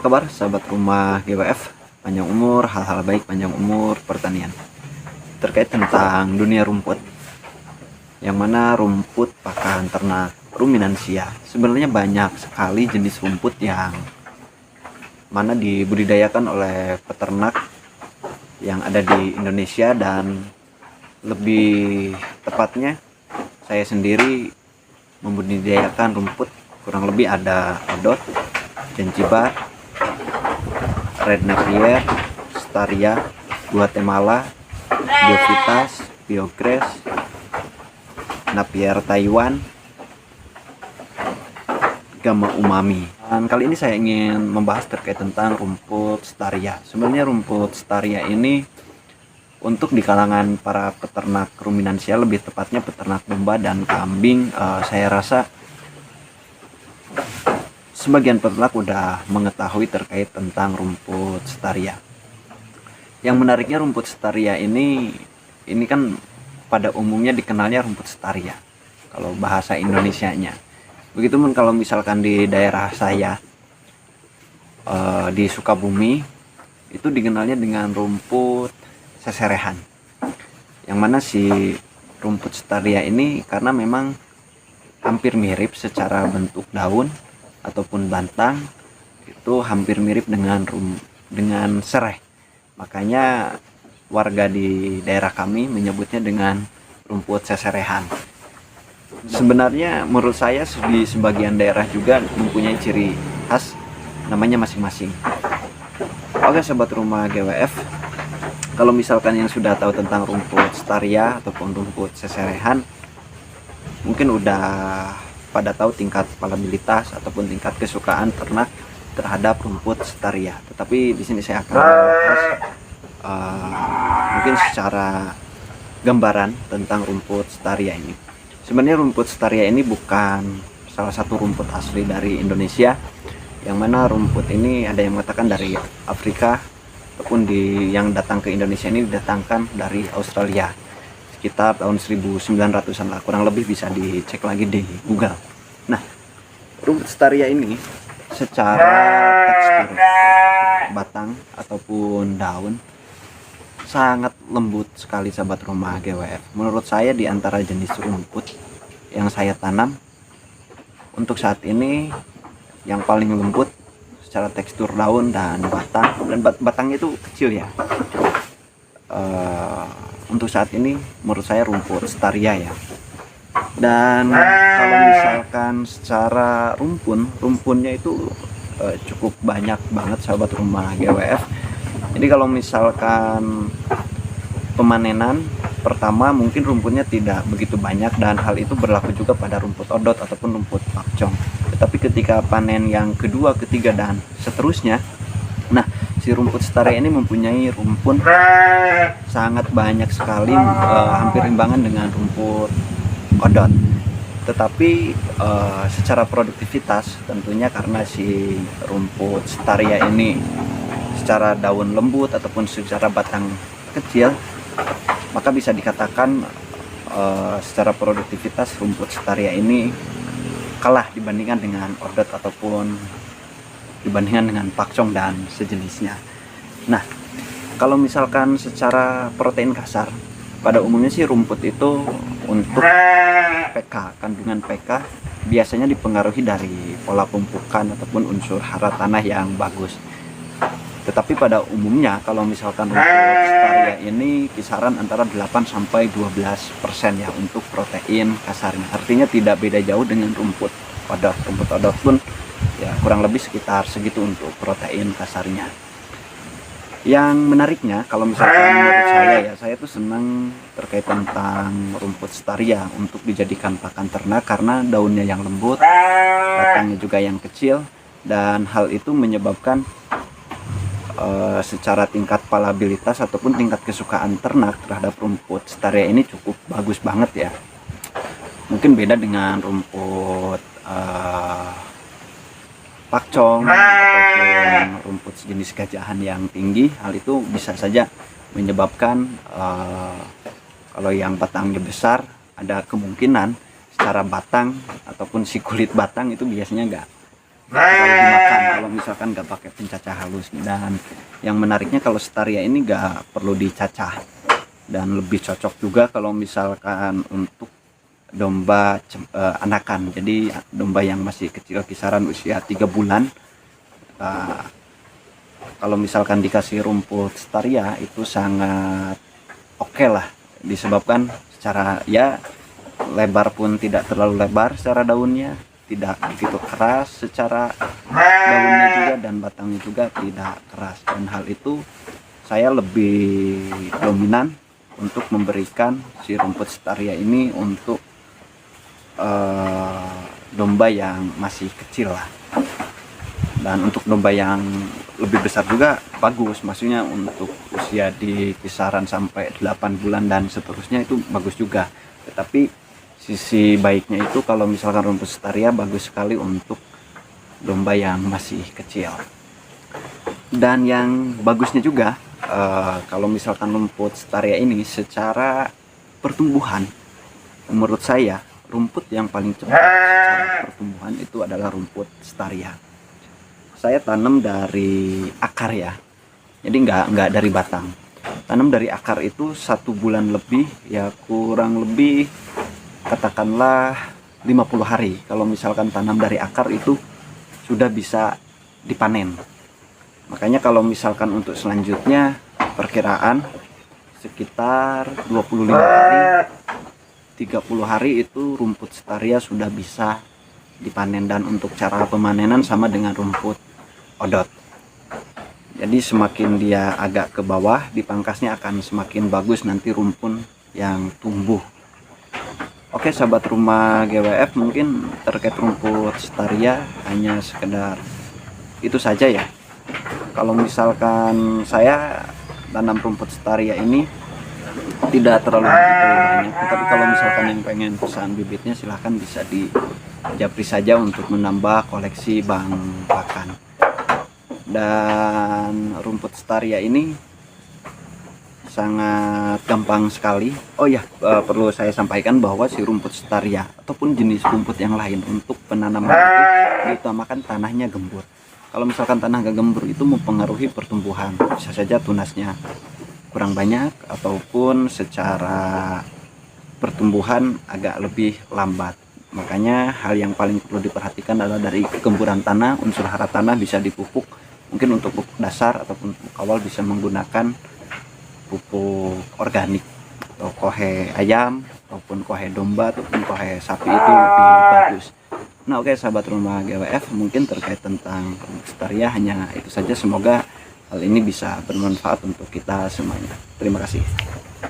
kabar sahabat rumah GWF? Panjang umur, hal-hal baik panjang umur pertanian. Terkait tentang dunia rumput, yang mana rumput pakan ternak ruminansia. Sebenarnya banyak sekali jenis rumput yang mana dibudidayakan oleh peternak yang ada di Indonesia, dan lebih tepatnya saya sendiri membudidayakan rumput. Kurang lebih ada odot, Zanzibar, Red Napier, Staria, Guatemala, Biovitas, Biogres, Napier Taiwan, Gamma Umami. Dan kali ini saya ingin membahas terkait tentang rumput Staria. Sebenarnya rumput Staria ini untuk di kalangan para peternak ruminansia, lebih tepatnya peternak domba dan kambing, saya rasa sebagian peternak udah mengetahui terkait tentang rumput Staria. Yang menariknya rumput Staria ini kan pada umumnya dikenalnya rumput Staria kalau bahasa Indonesianya. Begitupun kalau misalkan di daerah saya di Sukabumi itu dikenalnya dengan rumput seserehan. Yang mana si rumput Staria ini karena memang hampir mirip secara bentuk daun ataupun batang, itu hampir mirip dengan sereh. Makanya warga di daerah kami menyebutnya dengan rumput seserehan. Sebenarnya menurut saya di sebagian daerah juga mempunyai ciri khas namanya masing-masing. Oke sobat rumah GWF, kalau misalkan yang sudah tahu tentang rumput Staria ataupun rumput seserehan, mungkin udah pada tahu tingkat palabilitas ataupun tingkat kesukaan ternak terhadap rumput Staria. Tetapi di sini saya akan bahas mungkin secara gambaran tentang rumput Staria ini. Sebenarnya rumput Staria ini bukan salah satu rumput asli dari Indonesia, yang mana rumput ini ada yang mengatakan dari Afrika, ataupun yang datang ke Indonesia ini didatangkan dari Australia sekitar tahun 1900-an lah, kurang lebih bisa dicek lagi di Google. Nah, rumput Staria ini secara tekstur batang ataupun daun sangat lembut sekali sahabat rumah GWF. Menurut saya di antara jenis rumput yang saya tanam untuk saat ini yang paling lembut secara tekstur daun dan batangnya itu kecil ya. Untuk saat ini menurut saya rumput Staria ya. Dan kalau misalkan secara rumpunnya itu cukup banyak banget sahabat rumah GWF. Jadi kalau misalkan pemanenan pertama mungkin rumputnya tidak begitu banyak, dan hal itu berlaku juga pada rumput odot ataupun rumput pakcong. Tetapi ketika panen yang kedua, ketiga dan seterusnya, nah si rumput Staria ini mempunyai rumpun sangat banyak sekali, hampir imbangan dengan rumput odot. Tetapi secara produktivitas tentunya karena si rumput Staria ini secara daun lembut ataupun secara batang kecil, maka bisa dikatakan secara produktivitas rumput Staria ini kalah dibandingkan dengan odot ataupun dibandingkan dengan pakcong dan sejenisnya. Nah, kalau misalkan secara protein kasar, pada umumnya sih rumput itu untuk PK, kandungan PK biasanya dipengaruhi dari pola pempukan ataupun unsur hara tanah yang bagus. Tetapi pada umumnya kalau misalkan rumput Staria ini kisaran antara 8-12% ya untuk protein kasarnya. Artinya tidak beda jauh dengan rumput odot. Rumput odot pun ya kurang lebih sekitar segitu untuk protein kasarnya. Yang menariknya kalau misalkan menurut saya tuh senang terkait tentang rumput Staria untuk dijadikan pakan ternak karena daunnya yang lembut, batangnya juga yang kecil, dan hal itu menyebabkan secara tingkat palabilitas ataupun tingkat kesukaan ternak terhadap rumput Staria ini cukup bagus banget ya. Mungkin beda dengan rumput pakcong ataupun rumput sejenis gajahan yang tinggi. Hal itu bisa saja menyebabkan kalau yang batangnya besar ada kemungkinan secara batang ataupun si kulit batang itu biasanya terlalu dimakan kalau misalkan nggak pakai pencacah halus. Dan yang menariknya kalau Staria ini nggak perlu dicacah, dan lebih cocok juga kalau misalkan untuk domba anakan. Jadi domba yang masih kecil kisaran usia 3 bulan, kalau misalkan dikasih rumput Staria itu sangat oke lah, disebabkan secara ya lebar pun tidak terlalu lebar secara daunnya, tidak begitu keras secara daunnya juga, dan batangnya juga tidak keras. Dan hal itu saya lebih dominan untuk memberikan si rumput Staria ini untuk domba yang masih kecil lah. Dan untuk domba yang lebih besar juga bagus, maksudnya untuk usia di kisaran sampai 8 bulan dan seterusnya itu bagus juga. Tetapi sisi baiknya itu kalau misalkan rumput Staria bagus sekali untuk domba yang masih kecil. Dan yang bagusnya juga kalau misalkan rumput Staria ini secara pertumbuhan, menurut saya rumput yang paling cepat secara pertumbuhan itu adalah rumput Staria. Saya tanam dari akar ya, jadi nggak dari batang. Tanam dari akar itu 1 bulan lebih, ya kurang lebih katakanlah 50 hari. Kalau misalkan tanam dari akar itu sudah bisa dipanen. Makanya kalau misalkan untuk selanjutnya perkiraan sekitar 25 hari, 30 hari itu rumput Staria sudah bisa dipanen. Dan untuk cara pemanenan sama dengan rumput odot. Jadi semakin dia agak ke bawah dipangkasnya akan semakin bagus nanti rumpun yang tumbuh. Oke sahabat rumah GWF, mungkin terkait rumput Staria hanya sekedar itu saja ya. Kalau misalkan saya tanam rumput Staria ini tidak terlalu banyak, tapi kalau misalkan yang pengen pesan bibitnya silahkan bisa di japri saja untuk menambah koleksi bang pakan. Dan rumput Staria ini sangat gampang sekali. Oh ya, perlu saya sampaikan bahwa si rumput Staria ataupun jenis rumput yang lain untuk penanaman itu diutamakan tanahnya gembur. Kalau misalkan tanah gak gembur itu mempengaruhi pertumbuhan, bisa saja tunasnya kurang banyak ataupun secara pertumbuhan agak lebih lambat. Makanya hal yang paling perlu diperhatikan adalah dari kegemburan tanah, unsur hara tanah bisa dipupuk. Mungkin untuk pupuk dasar ataupun pupuk awal bisa menggunakan pupuk organik atau kohe ayam ataupun kohe domba ataupun kohe sapi, itu lebih bagus. Nah oke sahabat rumah GWF, mungkin terkait tentang rumput Staria hanya itu saja. Semoga hal ini bisa bermanfaat untuk kita semuanya. Terima kasih.